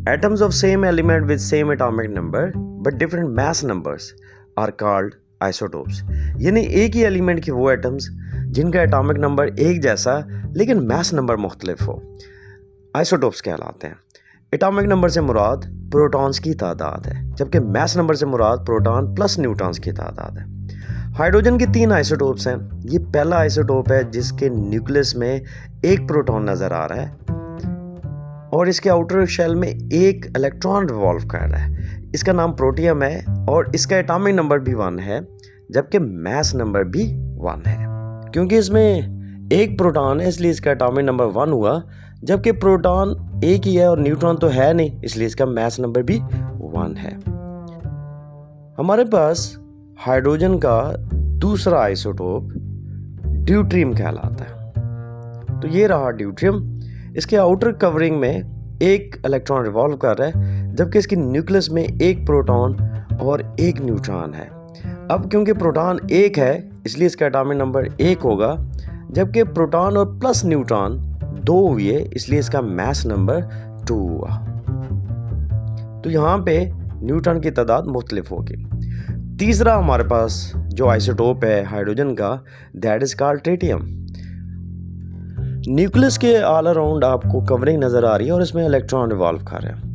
Atoms of same element with same atomic number but different mass numbers are called isotopes. यानी एक ही element के वो atoms जिनका atomic number एक जैसा लेकिन मास नंबर मुख्तलिफ हो, आइसोटोप्स कहलाते हैं। एटॉमिक नंबर से मुराद प्रोटॉन्स की तादाद है, जबकि मास नंबर से मुराद प्रोटॉन प्लस न्यूट्रॉन्स की तादाद है। हाइड्रोजन के 3 आइसोटोप्स हैं। ये पहला आइसोटोप है जिसके न्यूक्लियस में एक प्रोटॉन नज़र आ रहा है और इसके आउटर शेल में एक इलेक्ट्रॉन रिवॉल्व कर रहा है। इसका नाम प्रोटियम है और इसका एटॉमिक नंबर भी 1 है, जबकि मास नंबर भी 1 है। क्योंकि इसमें एक प्रोटॉन है इसलिए इसका एटॉमिक नंबर 1 हुआ, जबकि प्रोटॉन एक ही है और न्यूट्रॉन तो है नहीं, इसलिए इसका मास नंबर भी 1 है। हमारे पास हाइड्रोजन का दूसरा आइसोटोप ड्यूट्रियम कहलाता है। तो ये रहा ड्यूट्रियम। इसके आउटर कवरिंग में एक इलेक्ट्रॉन रिवॉल्व कर रहा है, जबकि इसके न्यूक्लियस में एक प्रोटॉन और एक न्यूट्रॉन है। अब क्योंकि प्रोटॉन एक है इसलिए इसका एटॉमिक नंबर 1 होगा, जबकि प्रोटॉन और प्लस न्यूट्रॉन 2 हुए इसलिए इसका मास नंबर 2 हुआ। तो यहाँ पे न्यूट्रॉन की तादाद मुख्तलिफ होगी। तीसरा हमारे पास जो आइसोटोप है हाइड्रोजन का, that is called tritium. Nucleus के ऑल अराउंड आपको कवरिंग नज़र आ रही है और इसमें इलेक्ट्रॉन रिवॉल्व कर रहे हैं।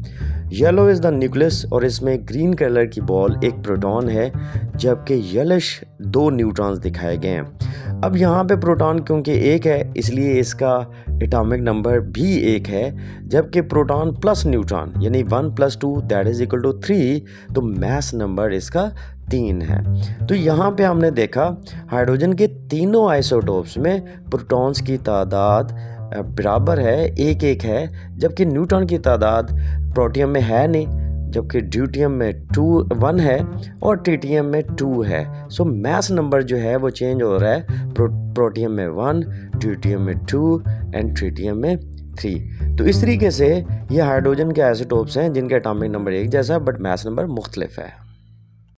येलो इज़ द न्यूक्लियस और इसमें ग्रीन कलर की बॉल एक प्रोटॉन है, जबकि येलिश 2 न्यूट्रॉन्स दिखाए गए हैं। अब यहाँ पे प्रोटॉन क्योंकि एक है इसलिए इसका एटॉमिक नंबर भी 1 है, जबकि प्रोटॉन प्लस न्यूट्रॉन यानी 1 + 2 दैट इज इक्वल टू 3, तो मास नंबर इसका 3 है। तो यहाँ पे हमने देखा हाइड्रोजन के तीनों आइसोटोप्स में प्रोटॉन्स की तादाद बराबर है, 1-1 है, जबकि न्यूट्रॉन की तादाद प्रोटियम में है नहीं, जबकि ड्यूटियम में 1 है और ट्रिटियम में 2 है। सो मास नंबर जो है वो चेंज हो रहा है, प्रोटियम में 1, ड्यूटियम में 2 एंड ट्रिटियम में 3। तो इस तरीके से ये हाइड्रोजन के आइसोटोप्स हैं जिनका एटॉमिक नंबर एक जैसा बट मास नंबर मुख्तलिफ है।